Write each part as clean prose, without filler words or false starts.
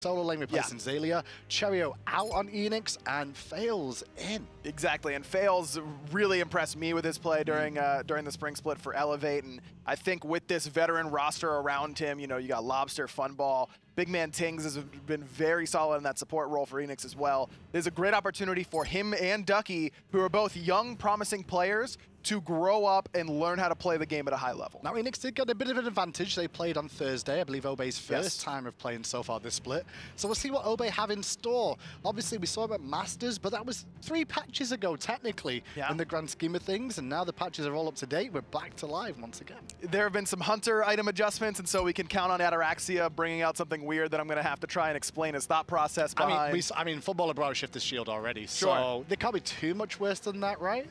Solo lane replacing Xaylia, Cherio out on Eanix, and Fails in. Exactly, and Fails really impressed me with his play during the spring split for Elevate, and I think with this veteran roster around him, you know, you got Lobster, Funball, Big Man Tings has been very solid in that support role for Eanix as well. There's a great opportunity for him and Ducky, who are both young, promising players, to grow up and learn how to play the game at a high level. Now, Eanix did get a bit of an advantage. They played on Thursday, I believe Obey's first time of playing so far this split. So we'll see what Obey have in store. Obviously, we saw him at Masters, but that was 3 patches ago, technically, in the grand scheme of things. And now the patches are all up to date. We're back to live once again. There have been some Hunter item adjustments, and so we can count on Ataraxia bringing out something weird that I'm going to have to try and explain his thought process behind. I mean, Footballer Bro shifted shield already, so they can't be too much worse than that, right?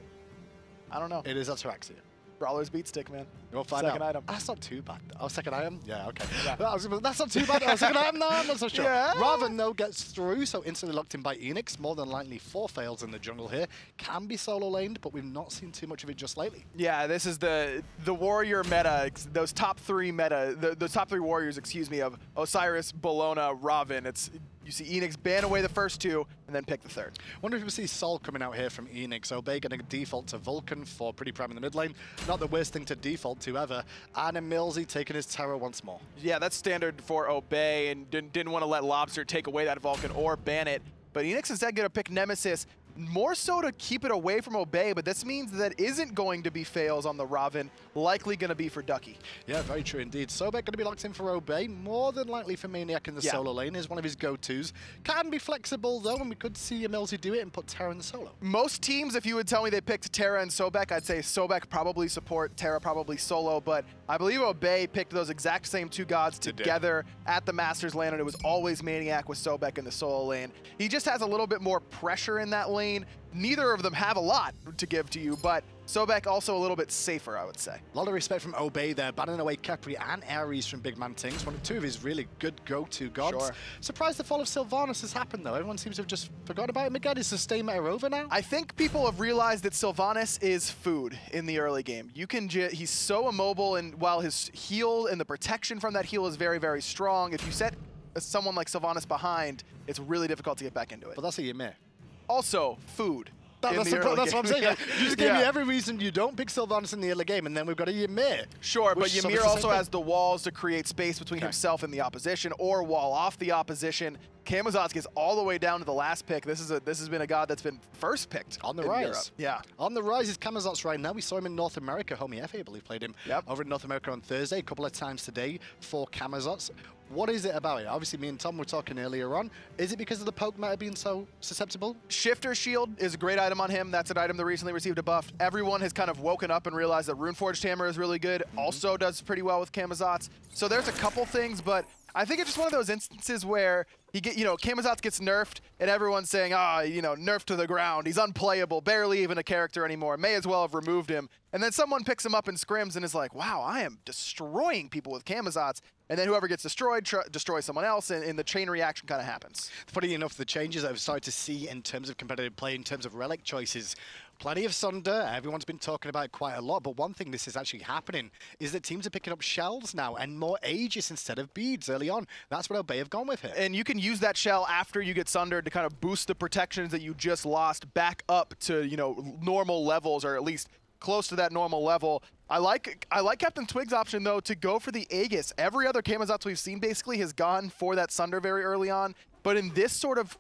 I don't know. It is Ataraxia. Brawler's beat stick, man. We'll find second out. item. That's not too bad. Oh, second item? Yeah, okay. That's not too bad. Oh, second item? No, I'm not so sure. Raven, though, gets through, so instantly locked in by Eanix. More than likely 4 fails in the jungle here. Can be solo laned, but we've not seen too much of it just lately. Yeah, this is the warrior meta, those top 3 meta, the top 3 warriors, excuse me, of Osiris, Bologna, Raven. You see Eanix ban away the first 2 and then pick the 3rd. Wonder if we see Sol coming out here from Eanix. Obey going to default to Vulcan for pretty prime in the mid lane. Not the worst thing to default to ever. And a Millsy taking his Terror once more. Yeah, that's standard for Obey, and didn't want to let Lobster take away that Vulcan or ban it. But Eanix instead going to pick Nemesis, more so to keep it away from Obey, but this means that isn't going to be fails on the Raven, likely going to be for Ducky. Yeah, very true indeed. Sobek going to be locked in for Obey, more than likely for Maniac in the solo lane, is one of his go-tos. Can be flexible though, and we could see Millsy do it and put Terra in the solo. Most teams, if you would tell me they picked Terra and Sobek, I'd say Sobek probably support, Terra probably solo, but I believe Obey picked those exact same 2 gods together at the Masters lane, and it was always Maniac with Sobek in the solo lane. He just has a little bit more pressure in that lane. Neither of them have a lot to give to you, but Sobek also a little bit safer, I would say. A lot of respect from Obey there, banning away Kepri and Ares from Big Man Tings, 2 of his really good go-to gods. Surprised the fall of Sylvanas has happened, though. Everyone seems to have just forgot about him again. Is the stay meta over now? I think people have realized that Sylvanas is food in the early game. You can he's so immobile, and while his heal and the protection from that heal is very, very strong, if you set someone like Sylvanas behind, it's really difficult to get back into it. But that's a Ymir. Also, food. That's what I'm saying. Like, you just gave me every reason you don't pick Sylvanas in the early game, and then we've got a Ymir. Sure, but Ymir also has the walls to create space between himself and the opposition, or wall off the opposition. Camazotz gets all the way down to the last pick. This has been a god that's been first picked on the rise. Europe. Yeah, on the rise is Camazotz right now. We saw him in North America. Homie F, I believe, played him over in North America on Thursday, a couple of times today for Camazotz. What is it about it? Obviously, me and Tom were talking earlier on. Is it because of the poke meta being so susceptible? Shifter Shield is a great item on him. That's an item that recently received a buff. Everyone has kind of woken up and realized that Runeforged Hammer is really good. Also does pretty well with Camazotz. So there's a couple things, but I think it's just one of those instances where Camazotz gets nerfed, and everyone's saying, nerfed to the ground. He's unplayable, barely even a character anymore. May as well have removed him. And then someone picks him up in scrims and is like, wow, I am destroying people with Camazotz. And then whoever gets destroyed destroys someone else, and the chain reaction kind of happens. Funny enough, the changes I've started to see in terms of competitive play, in terms of relic choices, plenty of Sunder. Everyone's been talking about it quite a lot, but one thing this is actually happening is that teams are picking up shells now and more Aegis instead of beads early on. That's what Obey have gone with here. And you can use that shell after you get Sundered to kind of boost the protections that you just lost back up to, normal levels, or at least close to that normal level. I like Captain Twig's option, though, to go for the Aegis. Every other Camazotz we've seen basically has gone for that Sunder very early on. But in this sort of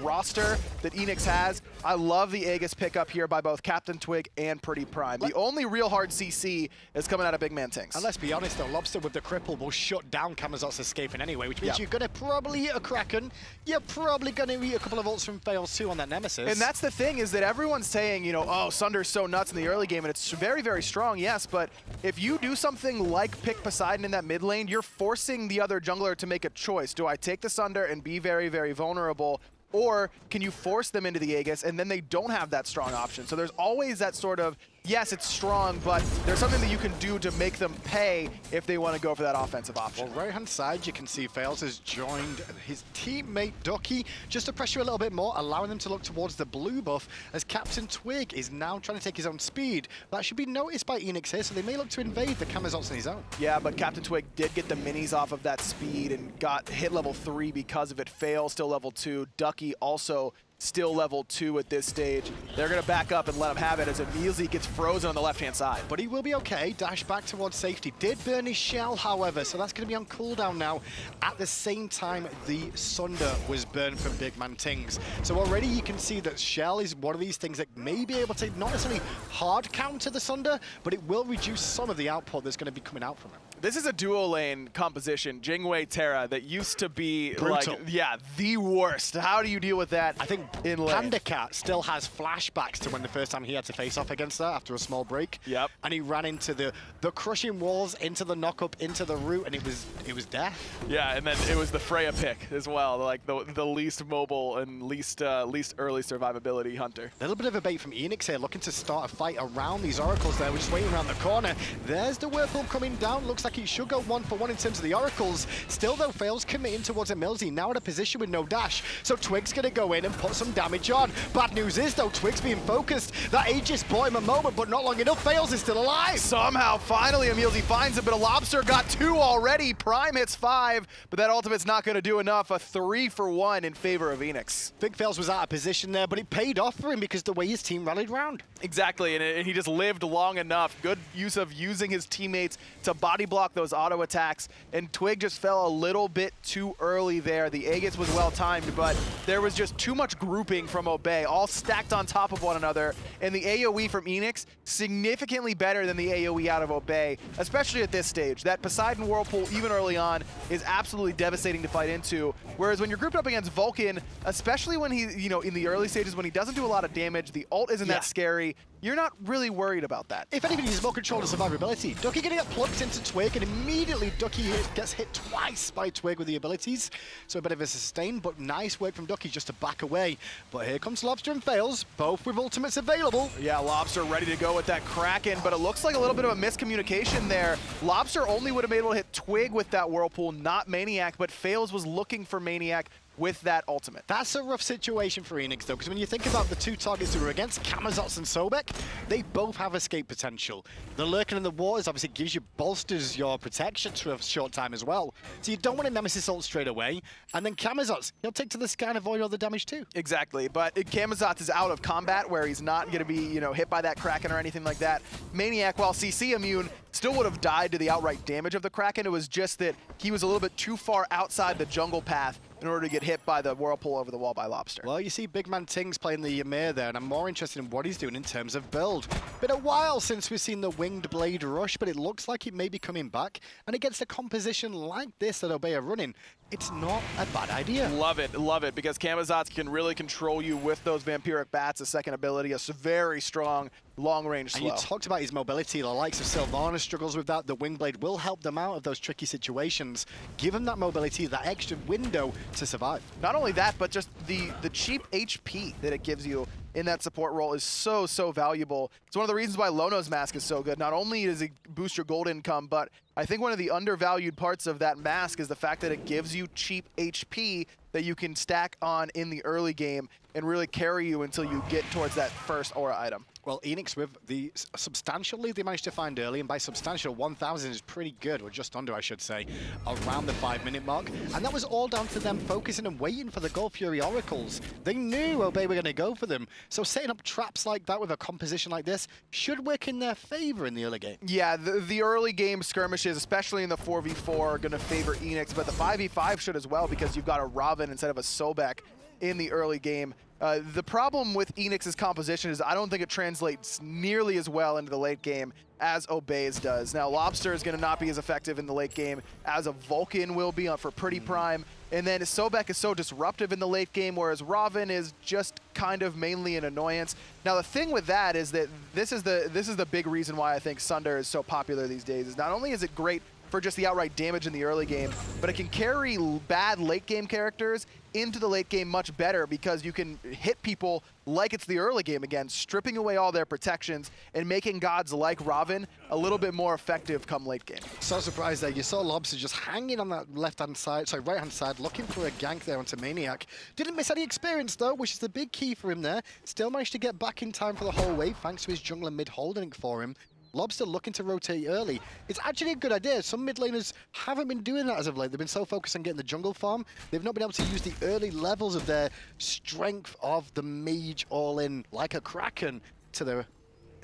roster that Eanix has, I love the Aegis pickup here by both Captain Twig and Pretty Prime. The only real hard CC is coming out of Big Man Tings. And let's be honest though, Lobster with the cripple will shut down Camazotz escaping anyway, which means you're going to probably eat a Kraken. You're probably going to eat a couple of ults from Fails too on that Nemesis. And that's the thing, is that everyone's saying, oh, Sunder's so nuts in the early game, and it's very, very strong, yes, but if you do something like pick Poseidon in that mid lane, you're forcing the other jungler to make a choice. Do I take the Sunder and be very, very vulnerable, or can you force them into the Aegis and then they don't have that strong option? So there's always that sort of yes, it's strong, but there's something that you can do to make them pay if they want to go for that offensive option. Well, right-hand side, you can see Fails has joined his teammate Ducky just to pressure a little bit more, allowing them to look towards the blue buff, as Captain Twig is now trying to take his own speed. That should be noticed by Eanix here, so they may look to invade the Camazots on his own. Yeah, but Captain Twig did get the minis off of that speed and got hit level 3 because of it. Fail still level 2. Ducky also still level 2 at this stage. They're going to back up and let him have it as Emilzi gets frozen on the left-hand side. But he will be okay. Dash back towards safety. Did burn his shell, however, so that's going to be on cooldown now. At the same time, the Sunder was burned from Big Man Tings. So already you can see that shell is one of these things that may be able to not necessarily hard counter the Sunder, but it will reduce some of the output that's going to be coming out from him. This is a dual lane composition, Jingwei Terra, that used to be brutal. Like, yeah, the worst. How do you deal with that? I think in lane? Panda Cat still has flashbacks to when the first time he had to face off against her after a small break. Yep. And he ran into the crushing walls, into the knock-up, into the root, and it was death. Yeah, and then it was the Freya pick as well, like the least mobile and least early survivability hunter. A little bit of a bait from Eanix here, looking to start a fight around these oracles there. We're just waiting around the corner. There's the Whirlpool coming down. Looks like he should go 1-for-1 in terms of the oracles. Still, though, Fails committing towards Emilzi, now in a position with no dash. So Twig's going to go in and put some damage on. Bad news is, though, Twig's being focused. That Aegis bought him a moment, but not long enough. Fails is still alive. Somehow, finally, Emilzi finds it, but a Lobster got 2 already. Prime hits 5, but that ultimate's not going to do enough. A 3-for-1 in favor of Eanix. Big Fails was out of position there, but it paid off for him because the way his team rallied round. Exactly, and he just lived long enough. Good use of using his teammates to body block those auto attacks, and Twig just fell a little bit too early there. The Aegis was well timed, but there was just too much grouping from Obey, all stacked on top of one another, and the AoE from Eanix significantly better than the AoE out of Obey, especially at this stage. That Poseidon Whirlpool, even early on, is absolutely devastating to fight into, whereas when you're grouped up against Vulcan, especially when he, you know, in the early stages when he doesn't do a lot of damage, the ult isn't that scary, you're not really worried about that. If anything, he's more control of survivability. Ducky getting get plugged into Twig, and immediately Ducky gets hit twice by Twig with the abilities. So a bit of a sustain, but nice work from Ducky just to back away. But here comes Lobster and Fails, both with ultimates available. Yeah, Lobster ready to go with that Kraken, but it looks like a little bit of a miscommunication there. Lobster only would have been able to hit Twig with that Whirlpool, not Maniac, but Fails was looking for Maniac with that ultimate. That's a rough situation for Eanix, though, because when you think about the two targets who are against, Camazots and Sobek, they both have escape potential. The Lurking in the Waters obviously gives you, bolsters your protection for a short time as well. So you don't want a Nemesis ult straight away, and then Camazots, he'll take to the sky and avoid all the damage too. Exactly, but Camazots is out of combat where he's not going to be, you know, hit by that Kraken or anything like that. Maniac, while CC immune, still would have died to the outright damage of the Kraken. It was just that he was a little bit too far outside the jungle path in order to get hit by the Whirlpool over the wall by Lobster. Well, you see Big Man Tings playing the Ymir there, and I'm more interested in what he's doing in terms of build. Been a while since we've seen the Winged Blade rush, but it looks like it may be coming back. And against a composition like this that Obey are running, it's not a bad idea. Love it, because Camazots can really control you with those Vampiric Bats, a second ability, a very strong long-range slow. And you talked about his mobility. The likes of Sylvana struggles with that. The Wingblade will help them out of those tricky situations. Give them that mobility, that extra window to survive. Not only that, but just the cheap HP that it gives you in that support role is so valuable. It's one of the reasons why Lono's mask is so good. Not only does it boost your gold income, but I think one of the undervalued parts of that mask is the fact that it gives you cheap HP that you can stack on in the early game and really carry you until you get towards that first aura item. Well, Eanix, with the substantial lead they managed to find early, and by substantial, 1,000 is pretty good, or just under, I should say, around the 5-minute mark. And that was all down to them focusing and waiting for the Gold Fury Oracles. They knew Obey were going to go for them. So setting up traps like that with a composition like this should work in their favor in the early game. Yeah, the early game skirmishes, especially in the 4v4, are going to favor Eanix, but the 5v5 should as well, because you've got a Robin instead of a Sobek in the early game. The problem with Eanix's composition is I don't think it translates nearly as well into the late game as Obey's does. Now, Lobster is going to not be as effective in the late game as a Vulcan will be for Pretty Prime. And then Sobek is so disruptive in the late game, whereas Robin is just kind of mainly an annoyance. Now, the thing with that is that this is the big reason why I think Sunder is so popular these days. Is not only is it great for just the outright damage in the early game, but it can carry bad late game characters into the late game much better because you can hit people like it's the early game again, stripping away all their protections and making gods like Ravin a little bit more effective come late game. So surprised there. You saw Lobster just hanging on that left-hand side, sorry, right-hand side, looking for a gank there onto Maniac. Didn't miss any experience though, which is the big key for him there. Still managed to get back in time for the whole wave, thanks to his jungler mid holding it for him. Lobster looking to rotate early. It's actually a good idea. Some mid laners haven't been doing that as of late. They've been so focused on getting the jungle farm, they've not been able to use the early levels of their strength of the mage all-in like a Kraken to their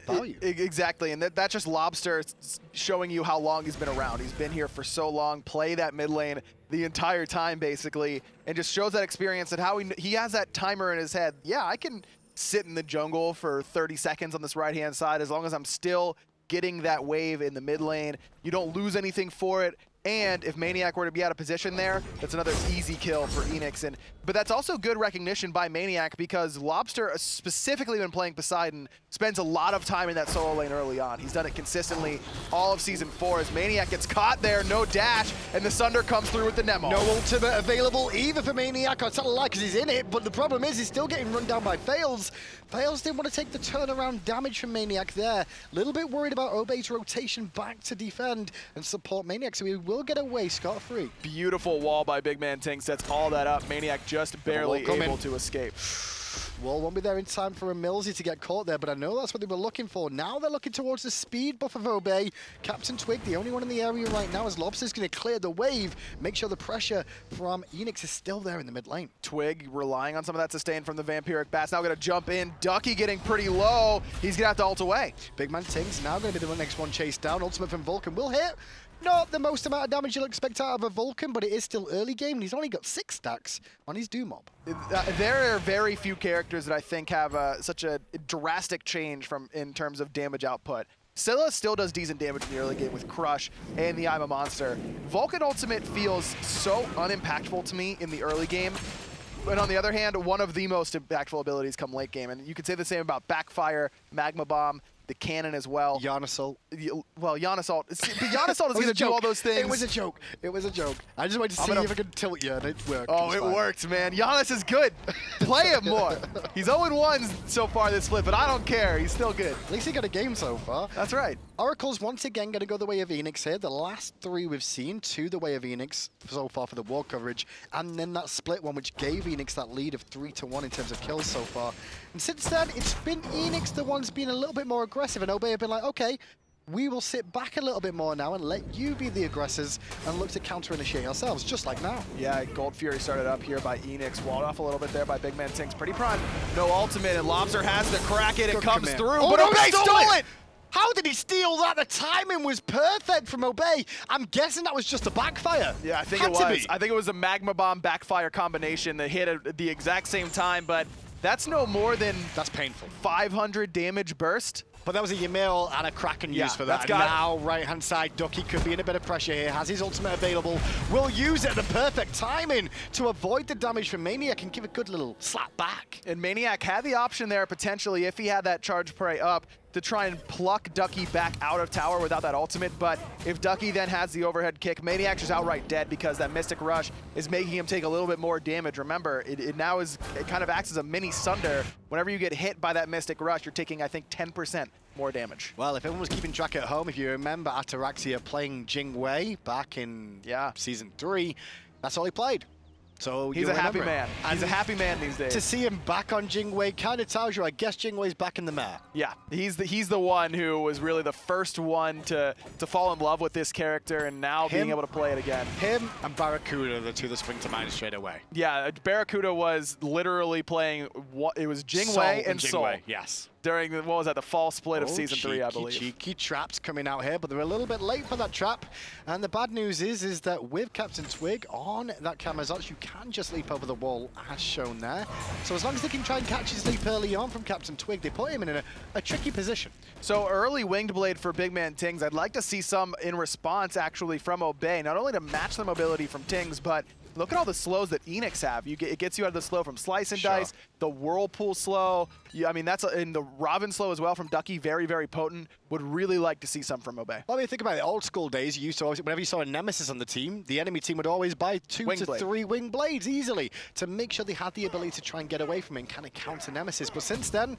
value. Exactly, and that's just Lobster showing you how long he's been around. He's been here for so long, play that mid lane the entire time basically, and just shows that experience and how he has that timer in his head. Yeah, I can sit in the jungle for 30 seconds on this right-hand side as long as I'm still getting that wave in the mid lane. You don't lose anything for it. And if Maniac were to be out of position there, that's another easy kill for Eanix. But that's also good recognition by Maniac because Lobster, specifically when playing Poseidon, spends a lot of time in that solo lane early on. He's done it consistently all of Season 4 as Maniac gets caught there, no dash, and the Sunder comes through with the Nemo. No ultimate available either for Maniac. I tell a lie because he's in it, but the problem is he's still getting run down by Fails. Fails didn't want to take the turnaround damage from Maniac there. A little bit worried about Obey's rotation back to defend and support Maniac, so he will get away scot-free. Beautiful wall by Big Man Ting, sets all that up. Maniac just barely able to escape. Wall won't be there in time for a Millsy to get caught there, but I know that's what they were looking for. Now they're looking towards the speed buff of Obey. Captain Twig, the only one in the area right now, as Lobster's going to clear the wave, make sure the pressure from Eanix is still there in the mid lane. Twig relying on some of that sustain from the Vampiric Bats. Now going to jump in. Ducky getting pretty low. He's going to have to ult away. Big Man Ting's now going to be the next one chased down. Ultimate from Vulcan will hit. Not the most amount of damage you'll expect out of a Vulcan, but it is still early game, and he's only got 6 stacks on his Doom-Mob. There are very few characters that I think have such a drastic change in terms of damage output. Scylla still does decent damage in the early game with Crush and the I'm a Monster. Vulcan Ultimate feels so unimpactful to me in the early game. But on the other hand, one of the most impactful abilities come late game. And you could say the same about Backfire, Magma Bomb, the cannon as well. Giannisult. Well, Giannisult. Giannisult is going to do all those things. It was a joke. It was a joke. I just wanted to see if I could tilt you, and it worked. Oh, it worked, man. Giannis is good. Play him more. He's 0-1 so far this split, but I don't care. He's still good. At least he got a game so far. That's right. Oracle's once again going to go the way of Eanix here. The last 3 we've seen, 2 the way of Eanix so far for the wall coverage, and then that split one which gave Eanix that lead of 3-1 in terms of kills so far. And since then, it's been Eanix the ones being a little bit more aggressive, and Obey have been like, okay, we will sit back a little bit more now and let you be the aggressors and look to counter-initiate ourselves, just like now. Yeah, Gold Fury started up here by Eanix, walled off a little bit there by Big Man Ting's pretty prime. No ultimate, and Lobster has to crack it. It comes through, oh, but Obey stole it! How did he steal that? The timing was perfect from Obey. I'm guessing that was just a backfire. Yeah, I think it was. I think it was a Magma Bomb backfire combination that hit at the exact same time, but that's no more than... That's painful. 500 damage burst. But that was a Ymir and a Kraken use for that. Now, right-hand side, Ducky could be in a bit of pressure here. Has his ultimate available. Will use it at the perfect timing to avoid the damage from Maniac and give a good little slap back. And Maniac had the option there, potentially, if he had that charge prey up, to try and pluck Ducky back out of tower without that ultimate, but if Ducky then has the overhead kick, Maniac's just outright dead because that Mystic Rush is making him take a little bit more damage. Remember, it kind of acts as a mini Sunder. Whenever you get hit by that Mystic Rush, you're taking, I think, 10% more damage. Well, if everyone was keeping track at home, if you remember Ataraxia playing Jing Wei back in Season 3, that's all he played. So he's a happy man. He's a happy man these days. To see him back on Jing Wei kind of tells you, I guess Jing Wei's back in the map. Yeah, he's the one who was really the first one to fall in love with this character, and now being able to play it again. Him and Barracuda, the two that spring to mind straight away. Yeah, Barracuda was literally playing, it was Jing Wei and Soul. Yes. During the, what was that, the fall split of Season 3, I believe. Cheeky traps coming out here, but they're a little bit late for that trap. And the bad news is that with Captain Twig on that Camazotz, you can just leap over the wall, as shown there. So as long as they can try and catch his leap early on from Captain Twig, they put him in a tricky position. So early Winged Blade for Big Man Tings. I'd like to see some in response, actually, from Obey, not only to match the mobility from Tings, but look at all the slows that Eanix have. It gets you out of the slow from Slice and Dice, the Whirlpool slow. I mean, that's in the Robin slow as well from Ducky, very, very potent. Would really like to see some from Obey. Well, I mean, think about it. Old school days, you used to always, whenever you saw a Nemesis on the team, the enemy team would always buy 2 to 3 wing blades easily to make sure they had the ability to try and get away from it and kind of counter Nemesis. But since then,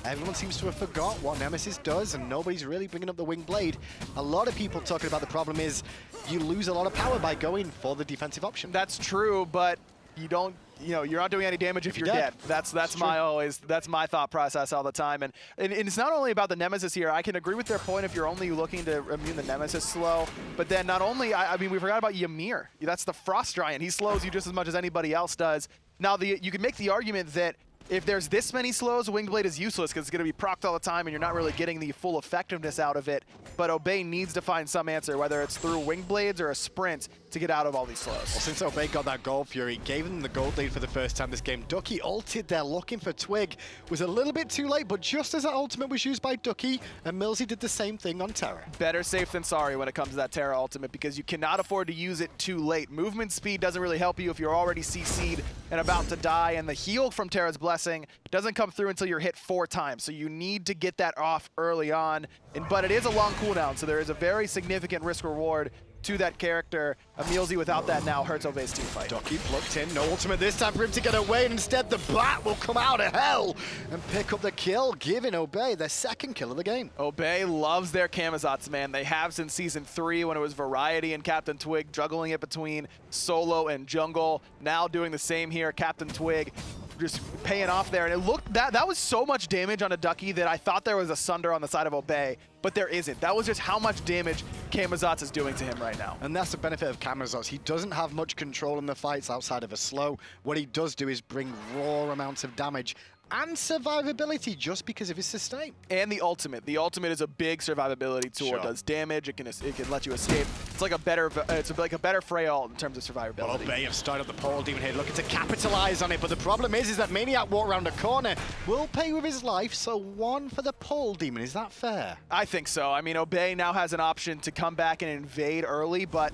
everyone seems to have forgot what Nemesis does, and nobody's really bringing up the wing blade. A lot of people talking about the problem is you lose a lot of power by going for the defensive option. That's true, but you don't. You're not doing any damage if you're dead. That's my thought process all the time. And it's not only about the Nemesis here. I can agree with their point if you're only looking to immune the Nemesis slow. But then not only, I mean, we forgot about Ymir. That's the Frost Giant. He slows you just as much as anybody else does. Now, you can make the argument that if there's this many slows, Wing Blade is useless because it's going to be procced all the time and you're not really getting the full effectiveness out of it. But Obey needs to find some answer, whether it's through Wing Blades or a sprint, to get out of all these slows. Well, since Obey got that Gold Fury, gave them the gold lead for the first time this game. Ducky ulted there looking for Twig. Was a little bit too late, but just as that ultimate was used by Ducky, and Millsy did the same thing on Terra. Better safe than sorry when it comes to that Terra ultimate because you cannot afford to use it too late. Movement speed doesn't really help you if you're already CC'd and about to die, and the heal from Terra's Blessing doesn't come through until you're hit 4 times, so you need to get that off early on. But it is a long cooldown, so there is a very significant risk-reward to that character. Millsy without that now hurts Obey's team fight. Ducky plucked in, no ultimate this time for him to get away, and instead the Bat will come out of hell and pick up the kill, giving Obey their 2nd kill of the game. Obey loves their Camazotz, man. They have since Season 3 when it was Variety and Captain Twig juggling it between solo and jungle. Now doing the same here, Captain Twig just paying off there. And it looked, that was so much damage on a Ducky that I thought there was a Sunder on the side of Obey, but there isn't. That was just how much damage Camazotz is doing to him right now. And that's the benefit of Camazotz. He doesn't have much control in the fights outside of a slow. What he does do is bring raw amounts of damage and survivability just because of his sustain. And the ultimate. The ultimate is a big survivability tool. It does damage. It can let you escape. It's like a better Frey ult in terms of survivability. Well, Obey have started the Pole Demon here, looking to capitalize on it. But the problem is that Maniac walked around a corner, will pay with his life. So 1 for the Pole Demon. Is that fair? I think so. I mean, Obey now has an option to come back and invade early, but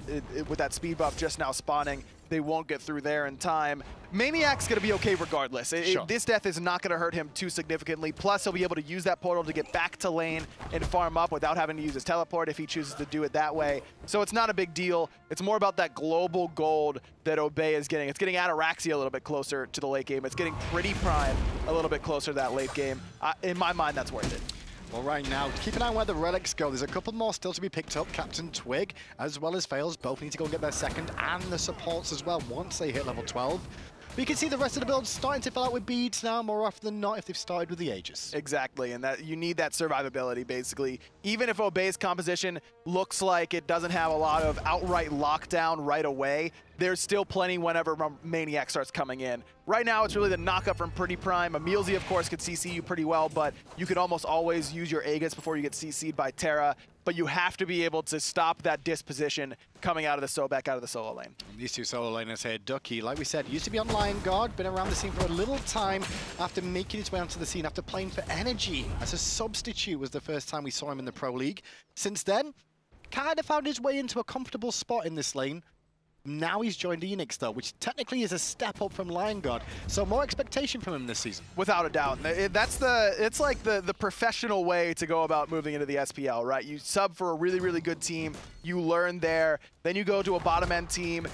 with that speed buff just now spawning, they won't get through there in time. Maniac's going to be okay regardless. This death is not going to hurt him too significantly. Plus, he'll be able to use that portal to get back to lane and farm up without having to use his teleport if he chooses to do it that way. So it's not a big deal. It's more about that global gold that Obey is getting. It's getting Ataraxia a little bit closer to the late game. It's getting Pretty Prime a little bit closer to that late game. In my mind, that's worth it. Well, right now, keep an eye on where the relics go. There's a couple more still to be picked up. Captain Twig, as well as Fails, both need to go and get their 2nd, and the supports as well once they hit level 12. But you can see the rest of the build starting to fill out with beads now, more often than not, if they've started with the Aegis. Exactly, and that you need that survivability, basically. Even if Obey's composition looks like it doesn't have a lot of outright lockdown right away, there's still plenty whenever Maniac starts coming in. Right now, it's really the knockup from Pretty Prime. Millsy, of course, could CC you pretty well, but you can almost always use your Aegis before you get CC'd by Terra. But you have to be able to stop that disposition coming out of the Sobek, out of the solo lane. And these 2 solo laners here, Ducky, like we said, used to be on Lion Guard, been around the scene for a little time after making his way onto the scene, after playing for Energy as a substitute was the first time we saw him in the Pro League. Since then, kind of found his way into a comfortable spot in this lane. Now he's joined Eanix, though, which technically is a step up from Lion Guard. So more expectation from him this season. Without a doubt. It's like the professional way to go about moving into the SPL, right? You sub for a really, really good team. You learn there. Then you go to a bottom-end team.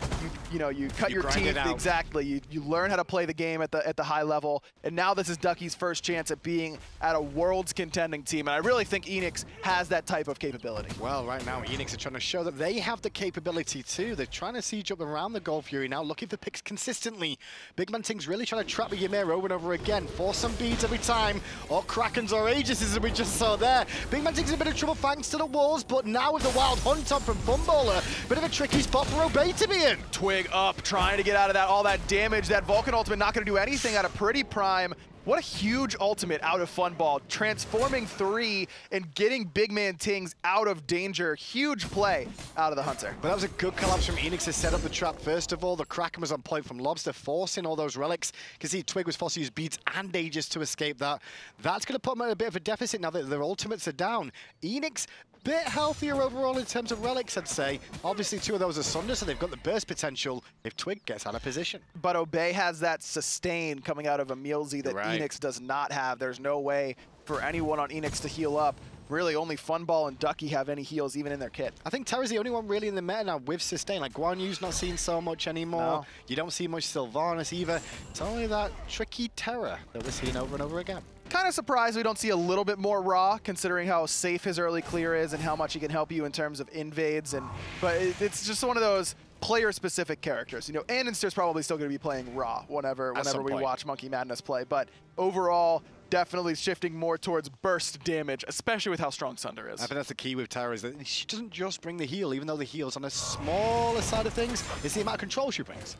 You cut your teeth. Exactly. You learn how to play the game at the high level. And now this is Ducky's first chance at being at a Worlds contending team. And I really think Eanix has that type of capability. Well, right now, Eanix are trying to show that they have the capability too. They're trying to siege up around the Gold Fury now, looking for picks consistently. Big Man Ting's really trying to trap the Ymir over and over again. Force some beads every time. Or Krakens or Aegis, as we just saw there. Big Man Ting's in a bit of trouble thanks to the walls, but now with the Wild Hunt on from Funballer, bit of a tricky spot for Obey to be in. Twig up, trying to get out of all that damage. That Vulcan ultimate not going to do anything out of Pretty Prime. What a huge ultimate out of Funball. Transforming 3 and getting Big Man Tings out of danger. Huge play out of the Hunter. But that was a good collapse from Eanix to set up the trap first of all. The Kraken was on point from Lobster, forcing all those relics. You can see Twig was forced to use beads and Aegis to escape that. That's going to put them at a bit of a deficit now that their ultimates are down. Eanix bit healthier overall in terms of relics, I'd say. Obviously, 2 of those are Sunder, so they've got the burst potential if Twig gets out of position. But Obey has that sustain coming out of Emilzy that Eanix does not have. There's no way for anyone on Eanix to heal up. Really, only Funball and Ducky have any heals even in their kit. I think Terra's the only one really in the meta now with sustain. Like, Guan Yu's not seen so much anymore. No. You don't see much Sylvanas either. It's only that tricky Terra that we're seeing over and over again. Kind of surprised we don't see a little bit more Raw, considering how safe his early clear is and how much he can help you in terms of invades. But it's just one of those player-specific characters. You know, Aninster's probably still going to be playing Raw whenever we watch Monkey Madness play. But overall, definitely shifting more towards burst damage, especially with how strong Sunder is. I think that's the key with Terra, is that she doesn't just bring the heal, even though the heal's on the smaller side of things. It's the amount of control she brings.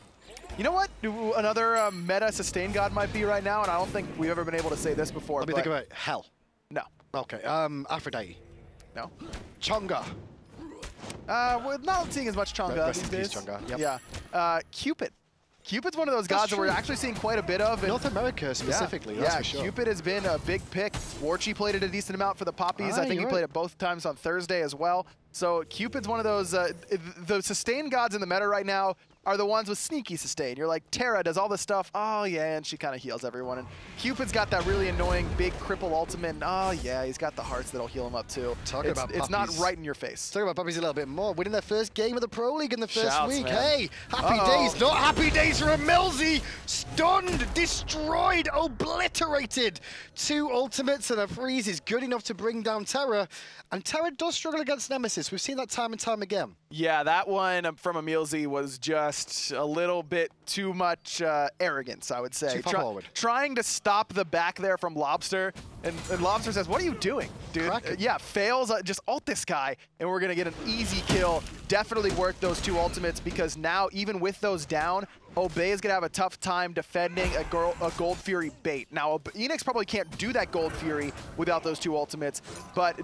You know what? Another meta sustain god might be right now, and I don't think we've ever been able to say this before. Let me think about it. Hell. No. Okay. Aphrodite. No. Chonga. We're not seeing as much Chonga these days. Chonga. Yep. Yeah. Cupid. Cupid's one of those gods that we're actually seeing quite a bit of. North America specifically, that's for sure. Cupid has been a big pick. Warchi played it a decent amount for the Poppies. I think he played it both times on Thursday as well. So Cupid's one of those, the sustain gods in the meta right now are the ones with sneaky sustain. You're like, Terra does all this stuff, oh yeah, and she kind of heals everyone. And Cupid's got that really annoying big cripple ultimate, and oh yeah, he's got the hearts that'll heal him up too. It's not right in your face. Talking about Poppies a little bit more, winning their first game of the Pro League in the first week. Man. Hey, happy days, not happy days for Emilzy. Stunned, destroyed, obliterated. 2 ultimates and a freeze is good enough to bring down Terra. And Terra does struggle against Nemesis. We've seen that time and time again. Yeah, that one from Emilzy was just a little bit too much arrogance, I would say. Too far forward. Trying to stop the back there from Lobster, and Lobster says, what are you doing, dude? Yeah, fails, just ult this guy, and we're going to get an easy kill. Definitely worth those 2 ultimates, because now, even with those down, Obey is going to have a tough time defending a Gold Fury bait. Now, Eanix probably can't do that Gold Fury without those 2 ultimates, but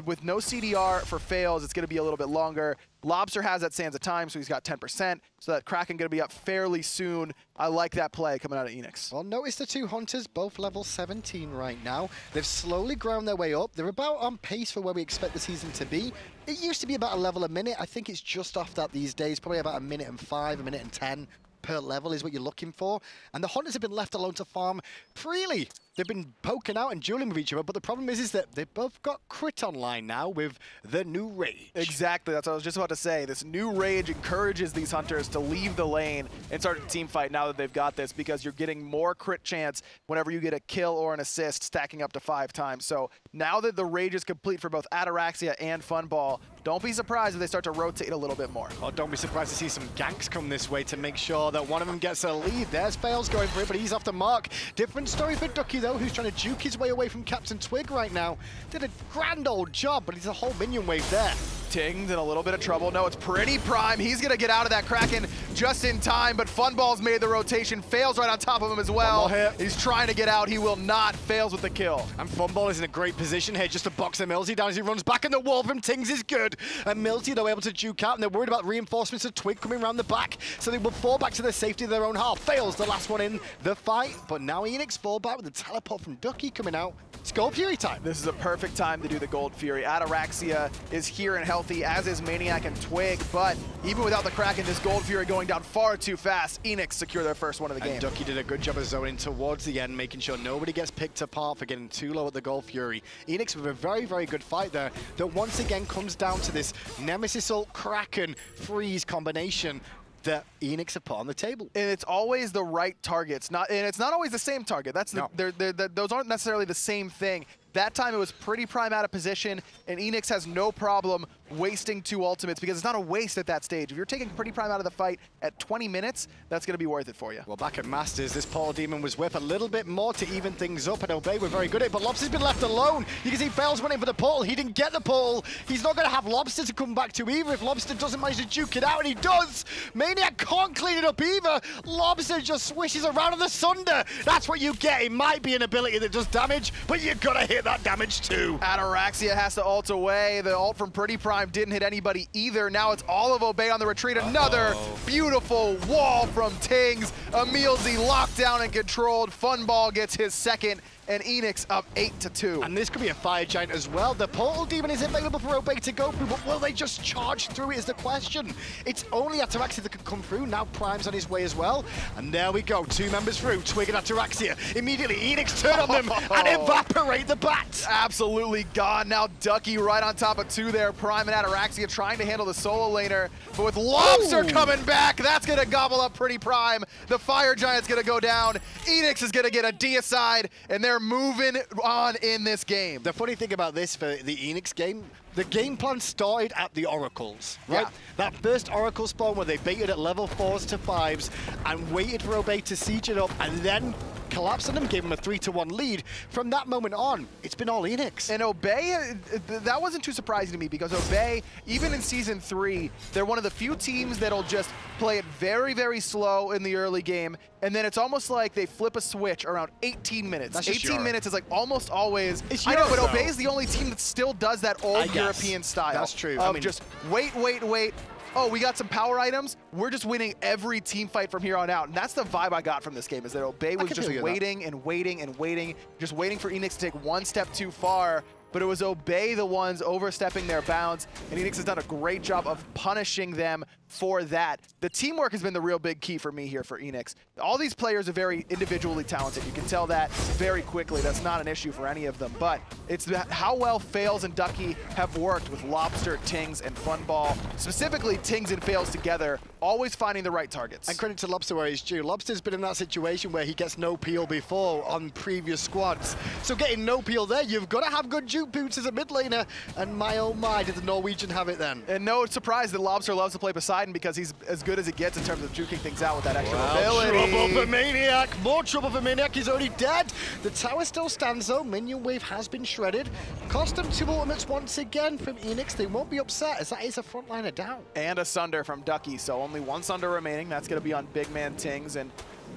with no CDR for fails, it's going to be a little bit longer. Lobster has that Sands of Time, so he's got 10%, so that Kraken going to be up fairly soon. I like that play coming out of Eanix. Well, notice the 2 Hunters, both level 17 right now. They've slowly ground their way up. They're about on pace for where we expect the season to be. It used to be about a level a minute. I think it's just off that these days, probably about 1 minute and 5, 1 minute and 10 per level is what you're looking for. And the Hunters have been left alone to farm freely. They've been poking out and dueling with each other, but the problem is that they've both got crit online now with the new Rage. Exactly, that's what I was just about to say. This new Rage encourages these Hunters to leave the lane and start a team fight now that they've got this, because you're getting more crit chance whenever you get a kill or an assist, stacking up to 5 times. So now that the Rage is complete for both Ataraxia and Funball, don't be surprised if they start to rotate a little bit more. Oh, don't be surprised to see some ganks come this way to make sure that one of them gets a lead. There's Fails going for it, but he's off the mark. Different story for Ducky, though, who's trying to juke his way away from Captain Twig right now. Did a grand old job, but he's a whole minion wave there. Ting's in a little bit of trouble. No, it's Pretty Prime. He's going to get out of that Kraken just in time, but Funball's made the rotation. Fails right on top of him as well. He's trying to get out. He will not. Fails with the kill. And Funball is in a great position here just to box Emilzy down as he runs back, and the wall from Tings is good. And Emilzy, they're able to juke out, and they're worried about reinforcements of Twig coming around the back, so they will fall back to the safety of their own half. Fails the last one in the fight, but now Eanix fall back with the teleport from Ducky coming out. It's Gold Fury time. This is a perfect time to do the Gold Fury. Ataraxia is here and healthy, as is Maniac and Twig, but even without the Kraken, this Gold Fury going down far too fast. Eanix secure their first one of the game. And Ducky did a good job of zoning towards the end, making sure nobody gets picked apart for getting too low at the Gold Fury. Eanix with a very, very good fight there that once again comes down to this Nemesis ult Kraken freeze combination that Eanix have put on the table. And it's always the right targets, and it's not always the same target. That's those aren't necessarily the same thing. That time it was Pretty Prime out of position, and Eanix has no problem wasting 2 ultimates, because it's not a waste at that stage. If you're taking Pretty Prime out of the fight at 20 minutes, that's going to be worth it for you. Well, back at Masters, this Paul Demon was worth a little bit more to even things up, and Obey were very good at it, but Lobster's been left alone. You can see Fails went in for the portal. He didn't get the portal. He's not going to have Lobster to come back to either if Lobster doesn't manage to juke it out, and he does. Maniac can't clean it up either. Lobster just swishes around on the Sunder. That's what you get. It might be an ability that does damage, but you've got to hit get that damage too. Ataraxia has to ult away. The ult from Pretty Prime didn't hit anybody either. Now it's all of Obey on the retreat. Another beautiful wall from Tings. Emilzy locked down and controlled. Funball gets his second, and Eanix up 8-2. And this could be a Fire Giant as well. The Portal Demon is available for Obey to go through, but will they just charge through it is the question. It's only Ataraxia that can come through. Now Prime's on his way as well. And there we go, 2 members through. Twig and Ataraxia. Immediately, Eanix turn on them and evaporate the bats. Absolutely gone. Now Ducky right on top of 2 there. Prime and Ataraxia trying to handle the solo laner. But with Lobster coming back, that's going to gobble up Pretty Prime. The Fire Giant's going to go down. Eanix is going to get a deicide, and they're moving on in this game. The funny thing about this for the Eanix game, the game plan started at the Oracles, right? Yeah. That first Oracle spawn where they baited at level 4s to 5s and waited for Obey to siege it up and then collapsed on them, gave them a 3-1 lead. From that moment on, it's been all Eanix. And Obey, that wasn't too surprising to me because Obey, even in Season 3, they're one of the few teams that'll just play it very, very slow in the early game, and then it's almost like they flip a switch around 18 minutes. That's 18 minutes is like almost always. It's I know, but Euro, Obey is the only team that still does that old European style. That's true. Of just wait. Oh, we got some power items. We're just winning every team fight from here on out. And that's the vibe I got from this game, is that Obey was just waiting and waiting and waiting, just waiting for Eanix to take one step too far. But it was Obey the ones overstepping their bounds, and Eanix has done a great job of punishing them for that. The teamwork has been the real big key for me here for Eanix. All these players are very individually talented. You can tell that very quickly. That's not an issue for any of them. But it's how well Fails and Ducky have worked with Lobster, Tings, and Funball. Specifically, Tings and Fails together, always finding the right targets. And credit to Lobster where he's due. Lobster's been in that situation where he gets no peel before on previous squads. So getting no peel there, you've got to have good juke boots as a mid laner. And my oh my, did the Norwegian have it then. And no surprise that Lobster loves to play Poseidon because he's as good as it gets in terms of juking things out with that extra mobility. Trouble for Maniac. More trouble for Maniac. He's already dead. The tower still stands though. Minion wave has been shredded. Cost them 2 ultimates once again from Eanix. They won't be upset as that is a frontliner down. And a Sunder from Ducky, so only 1 Sunder remaining. That's going to be on Big Man Tings, and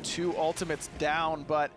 2 ultimates down, but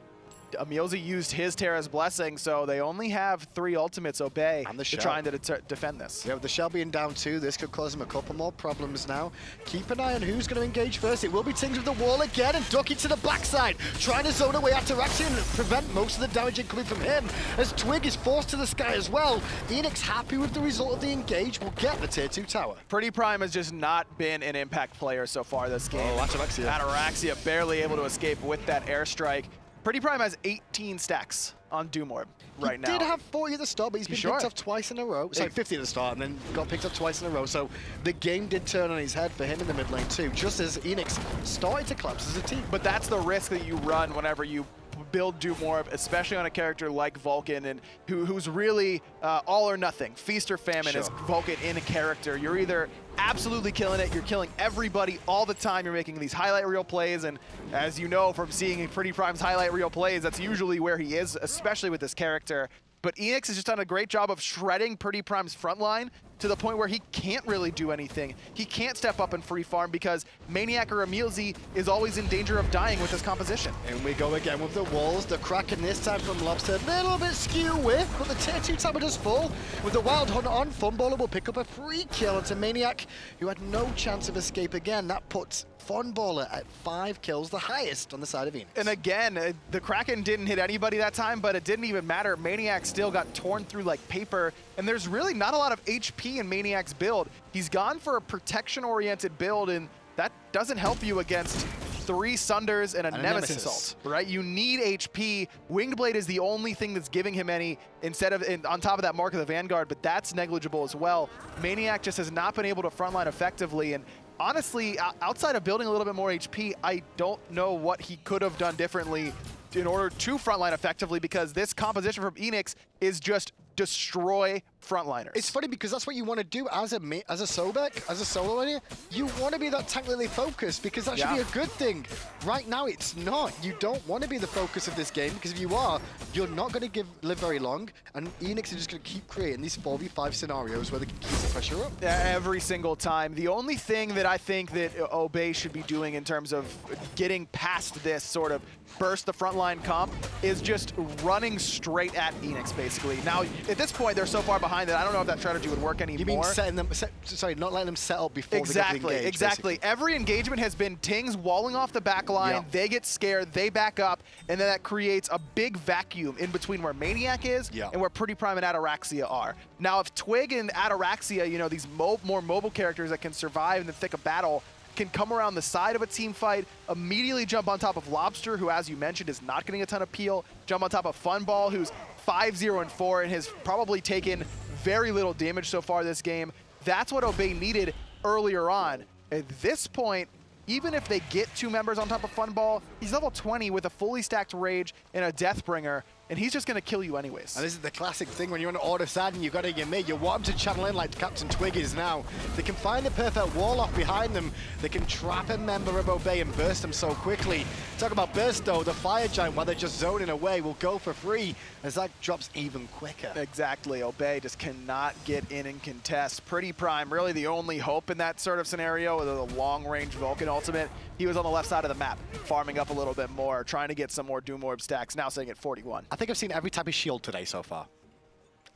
Emilzy used his Terra's Blessing, so they only have 3 ultimates Obey to trying to defend this. Yeah, with the Shell being down 2, this could cause them a couple more problems now. Keep an eye on who's going to engage first. It will be Tings with the wall again, and Ducky to the backside, trying to zone away Ataraxia and prevent most of the damage coming from him, as Twig is forced to the sky as well. Eanix happy with the result of the engage, will get the tier 2 tower. Pretty Prime has just not been an impact player so far this game. Oh, Ataraxia. Ataraxia barely able to escape with that airstrike. Pretty Prime has 18 stacks on Doom Orb right now. He did have 40 at the start, but he's been picked up twice in a row. Sorry, 50 at the start, and then got picked up twice in a row. So the game did turn on his head for him in the mid lane too, just as Eanix started to collapse as a team. But that's the risk that you run whenever you build Doom Orb, especially on a character like Vulcan, and who's really all or nothing. Feast or famine is Vulcan in a character. You're either absolutely killing it, you're killing everybody all the time, you're making these highlight reel plays, and as you know from seeing Pretty Prime's highlight reel plays, that's usually where he is, especially with this character. But Eanix has just done a great job of shredding Pretty Prime's front line to the point where he can't really do anything. He can't step up and free farm because Maniac or Emilzy is always in danger of dying with this composition. And we go again with the walls. The Kraken this time from Lobster, a little bit skew with, but the tier 2 tower does fall. With the Wild Hunt on, Funballer will pick up a free kill into Maniac, who had no chance of escape again. That puts Funballer at 5 kills, the highest on the side of Eanix. And again, the Kraken didn't hit anybody that time, but it didn't even matter. Maniac still got torn through like paper, and there's really not a lot of HP in Maniac's build. He's gone for a protection-oriented build, and that doesn't help you against 3 Sunders and a Nemesis ult, right? You need HP. Winged Blade is the only thing that's giving him any, on top of that Mark of the Vanguard, but that's negligible as well. Maniac just has not been able to frontline effectively, and honestly, outside of building a little bit more HP, I don't know what he could have done differently in order to frontline effectively, because this composition from Eanix is just destroy frontliners. It's funny because that's what you want to do as a Sobek, as a solo laner. You want to be that tank lily focus because that should be a good thing. Right now, it's not. You don't want to be the focus of this game because if you are, you're not going to live very long. And Eanix is just going to keep creating these 4v5 scenarios where they can keep the pressure up. Every single time. The only thing that I think that Obey should be doing in terms of getting past this sort of burst the frontline comp is just running straight at Eanix, basically. Now, at this point, they're so far behind that I don't know if that strategy would work anymore. You mean setting them, sorry, not letting them set up before they get engaged, Exactly. basically. Every engagement has been Tings walling off the back line, they get scared, they back up, and then that creates a big vacuum in between where Maniac is and where Pretty Prime and Ataraxia are. Now, if Twig and Ataraxia, you know, these more mobile characters that can survive in the thick of battle, can come around the side of a team fight, immediately jump on top of Lobster, who, as you mentioned, is not getting a ton of peel, jump on top of Funball, who's 5-0-4 and has probably taken very little damage so far this game. That's what Obey needed earlier on. At this point, even if they get 2 members on top of Funball, he's level 20 with a fully stacked Rage and a Deathbringer, and he's just going to kill you anyways. And this is the classic thing when you're on an order side and you've got to get mid. You want them to channel in like Captain Twig is now. They can find the perfect wall off behind them. They can trap a member of Obey and burst them so quickly. Talk about burst though, the Fire Giant, while they're just zoning away, will go for free as that drops even quicker. Exactly. Obey just cannot get in and contest. Pretty Prime, really the only hope in that sort of scenario with a long-range Vulcan ultimate. He was on the left side of the map, farming up a little bit more, trying to get some more Doom Orb stacks, now sitting at 41. I think I've seen every type of shield today so far.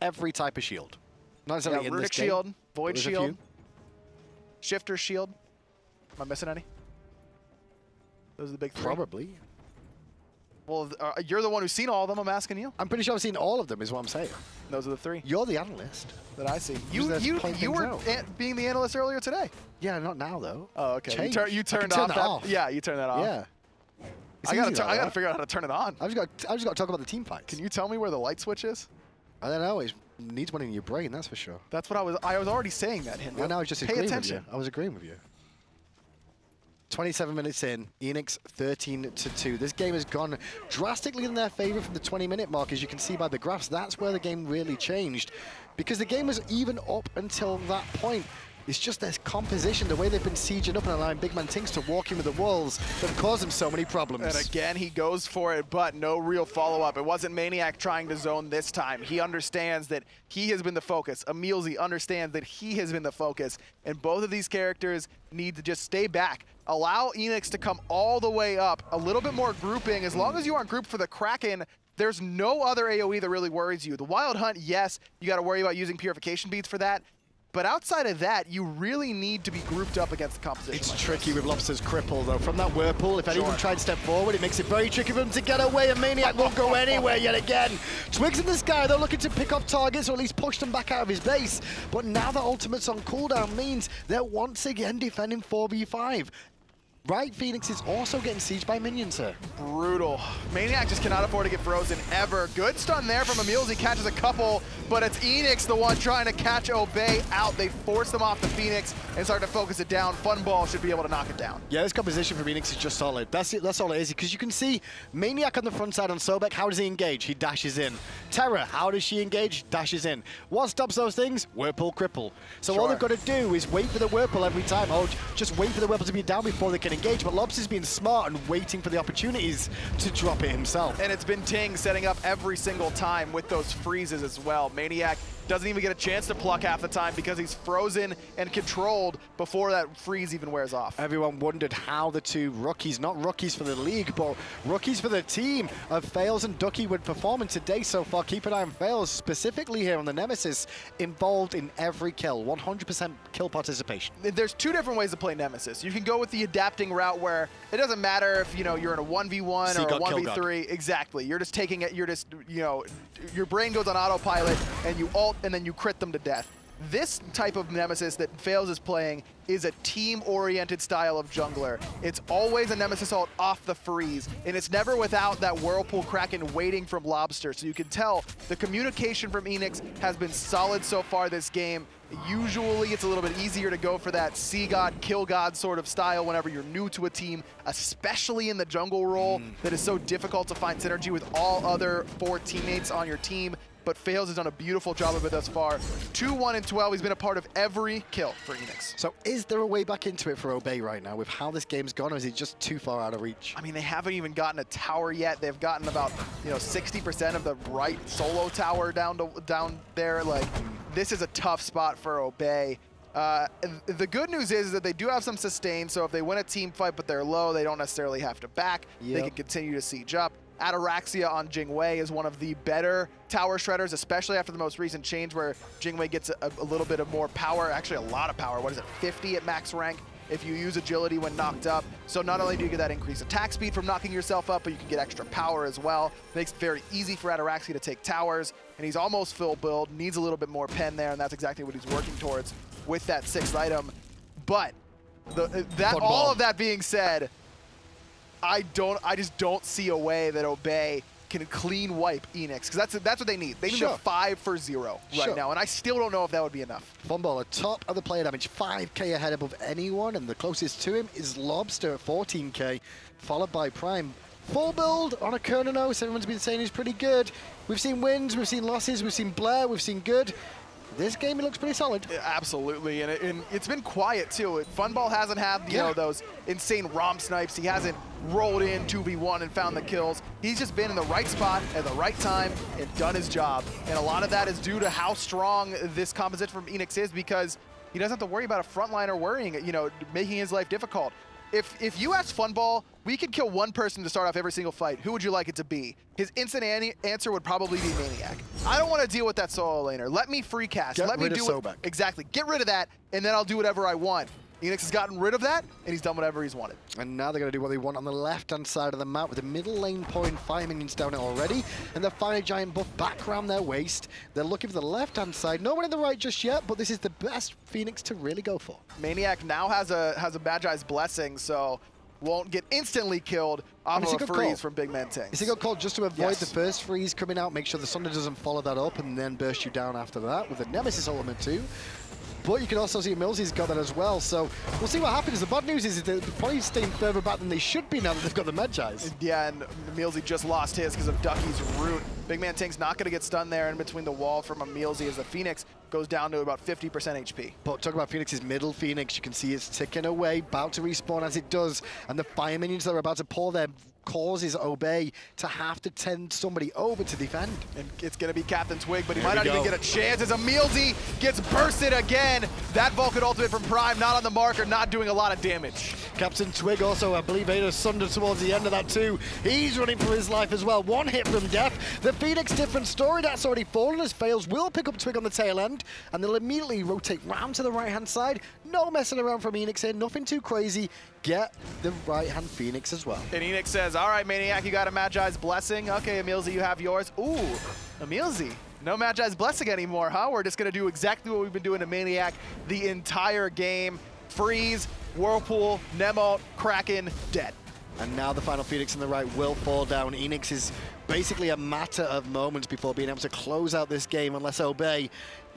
Every type of shield. Not necessarily in this game. Shield, Void Shield, Shifter Shield. Am I missing any? Those are the big 3. Probably. Well, you're the one who's seen all of them. I'm asking you. I'm pretty sure I've seen all of them is what I'm saying. Those are the 3. You're the analyst. That I see. You were being the analyst earlier today. Yeah, not now though. Oh, okay. Change. You turned off that. Yeah, you turned that off. Yeah. I gotta figure out how to turn it on. I've just got to talk about the team fights. Can you tell me where the light switch is? I don't know. It needs one in your brain, that's for sure. That's what I was already saying that, Hindu. I was just agreeing with you. I was agreeing with you. 27 minutes in, Eanix 13-2. This game has gone drastically in their favor from the 20-minute mark, as you can see by the graphs. That's where the game really changed, because the game was even up until that point. It's just their composition, the way they've been sieging up and allowing big man Tings to walk in with the walls that have caused them so many problems. And again, he goes for it, but no real follow-up. It wasn't Maniac trying to zone this time. He understands that he has been the focus. Emilzy understands that he has been the focus. And both of these characters need to just stay back. Allow Eanix to come all the way up. A little bit more grouping. As long as you aren't grouped for the Kraken, there's no other AoE that really worries you. The Wild Hunt, yes, you got to worry about using Purification Beads for that. But outside of that, you really need to be grouped up against the composition. It's tricky with Lobster's cripple, though. From that Whirlpool, if anyone tried to step forward, it makes it very tricky for him to get away, and Maniac won't go anywhere yet again. Twigs in the sky, they're looking to pick off targets, or at least push them back out of his base. But now that ultimate's on cooldown means they're once again defending 4v5. Right, Phoenix is also getting sieged by minions here. Brutal. Maniac just cannot afford to get frozen ever. Good stun there from Emilzy. He catches a couple, but it's Eanix the one trying to catch Obey out. They force them off the Phoenix and start to focus it down. Funball should be able to knock it down. Yeah, this composition for Eanix is just solid. That's all it is, because you can see Maniac on the front side on Sobek. How does he engage? He dashes in. Terra, how does she engage? Dashes in. What stops those things? Whirlpool cripple. So all they've got to do is wait for the Whirlpool every time. Oh, just wait for the Whirlpool to be down before they can engage, but Lobster's being smart and waiting for the opportunities to drop it himself. And it's been Ting setting up every single time with those freezes as well. Maniac doesn't even get a chance to pluck half the time because he's frozen and controlled before that freeze even wears off. Everyone wondered how the two rookies, not rookies for the league, but rookies for the team of Fails and Ducky would perform in today so far. Keep an eye on Fails, specifically here on the Nemesis, involved in every kill, 100% kill participation. There's 2 different ways to play Nemesis. You can go with the adapting route where it doesn't matter if, you know, you're in a 1v1 or a 1v3. Exactly. You're just taking it, you're just, you know, your brain goes on autopilot and you ult and then you crit them to death. This type of Nemesis that Fails is playing is a team-oriented style of jungler. It's always a Nemesis ult off the freeze, and it's never without that Whirlpool Kraken waiting from Lobster. So you can tell the communication from Eanix has been solid so far this game. Usually it's a little bit easier to go for that see God, kill God sort of style whenever you're new to a team, especially in the jungle role that is so difficult to find synergy with all other 4 teammates on your team. but Fails has done a beautiful job of it thus far. 2-1 and 12. He's been a part of every kill for Eanix. So is there a way back into it for Obey right now with how this game's gone, or is it just too far out of reach? I mean, they haven't even gotten a tower yet. They've gotten about 60% of the right solo tower down there. Like, this is a tough spot for Obey. The good news is that they do have some sustain, so if they win a team fight but they're low, they don't necessarily have to back. Yep. They can continue to siege up. Ataraxia on Jingwei is one of the better tower shredders, especially after the most recent change where Jingwei gets a little bit of more power, actually a lot of power. What is it, 50 at max rank if you use agility when knocked up. So not only do you get that increased attack speed from knocking yourself up, but you can get extra power as well. Makes it very easy for Ataraxia to take towers, and he's almost full build, needs a little bit more pen there, and that's exactly what he's working towards with that 6th item. But all of that being said, I just don't see a way that Obey can clean wipe Eanix, because that's what they need. They need a 5 for 0 right now, and I still don't know if that would be enough. Funball at top of the player damage, 5k ahead above anyone, and the closest to him is Lobster at 14k, followed by Prime. Full build on a Kernanos, everyone's been saying he's pretty good. We've seen wins, we've seen losses, we've seen Blair, we've seen good. This game, it looks pretty solid. Yeah, absolutely, and it's been quiet too. Funball hasn't had you know, those insane ROM snipes. He hasn't rolled in 2v1 and found the kills. He's just been in the right spot at the right time and done his job. And a lot of that is due to how strong this composition from Eanix is, because he doesn't have to worry about a frontliner worrying, making his life difficult. If you ask Funball, we could kill one person to start off every single fight, who would you like it to be? His instant answer would probably be Maniac. I don't want to deal with that solo laner. Let me free cast. Let me do it. Exactly. Get rid of that, and then I'll do whatever I want. Eanix has gotten rid of that, and he's done whatever he's wanted. And now they're going to do what they want on the left-hand side of the map with the middle lane point, fire minions down it already, and the fire giant buff back around their waist. They're looking for the left-hand side. No one in the right just yet, but this is the best Phoenix to really go for. Maniac now has a Magi's Blessing, so won't get instantly killed off of a freeze from Big Man Tanks. It's a good call just to avoid the first freeze coming out, make sure the Sunder doesn't follow that up and then burst you down after that with the Nemesis element too. But you can also see Millsy's got that as well, so we'll see what happens. The bad news is they're probably staying further back than they should be now that they've got the Magi's. Yeah, and Millsy just lost his because of Ducky's root. Big Man Tank's not going to get stunned there in between the wall from a Millsy as the Phoenix goes down to about 50% HP. But talk about Phoenix's middle Phoenix, you can see it's ticking away, about to respawn as it does, and the fire minions that are about to pour their causes Obey to have to tend somebody over to defend. And it's going to be Captain Twig, but he might not even get a chance as Emilzy gets bursted again. That Vulcan ultimate from Prime, not on the marker, not doing a lot of damage. Captain Twig also, I believe, ate a Sunder towards the end of that too. He's running for his life as well. One hit from death. The Phoenix, different story. That's already fallen as Fails will pick up Twig on the tail end, and they'll immediately rotate round to the right-hand side. No messing around from Eanix here, nothing too crazy. Get the right-hand Phoenix as well. And Eanix says, all right, Maniac, you got a Magi's Blessing. Okay, Emilzy, you have yours. Ooh, Emilzy, no Magi's Blessing anymore, huh? We're just going to do exactly what we've been doing to Maniac the entire game. Freeze, Whirlpool, Nemo, Kraken, dead. And now the final Phoenix on the right will fall down. Eanix is basically a matter of moments before being able to close out this game unless Obey.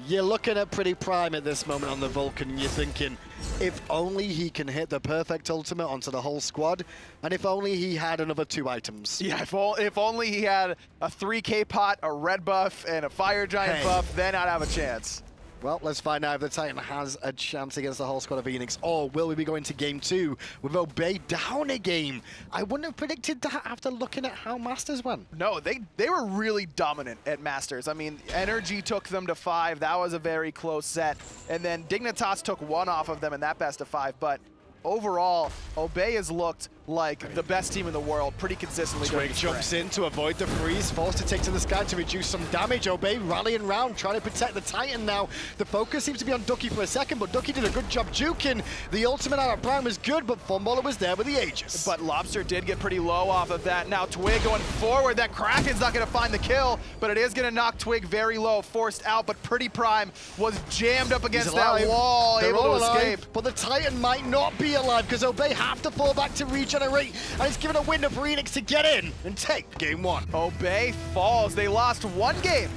You're looking at pretty Prime at this moment on the Vulcan, and you're thinking, if only he can hit the perfect ultimate onto the whole squad, and if only he had another 2 items. Yeah, if only he had a 3K pot, a red buff, and a fire giant buff, then I'd have a chance. Well, let's find out if the Titan has a chance against the whole squad of Eanix, or will we be going to game 2 with Obey down a game? I wouldn't have predicted that after looking at how Masters went. No, they were really dominant at Masters. I mean, Energy took them to 5. That was a very close set. And then Dignitas took 1 off of them in that best of 5. But overall, Obey has looked like the best team in the world pretty consistently. Twig jumps in to avoid the freeze, forced to take to the sky to reduce some damage. Obey rallying round, trying to protect the Titan now. The focus seems to be on Ducky for a second, but Ducky did a good job juking. The ultimate out of Prime was good, but Funballer was there with the Aegis. But Lobster did get pretty low off of that. Now Twig going forward. That Kraken's not going to find the kill, but it is going to knock Twig very low, forced out, but Pretty Prime was jammed up against that wall, able to escape. But the Titan might not be alive because Obey have to fall back to regenerate, and it's given a window for Eanix to get in and take game 1. Obey falls. They lost 1 game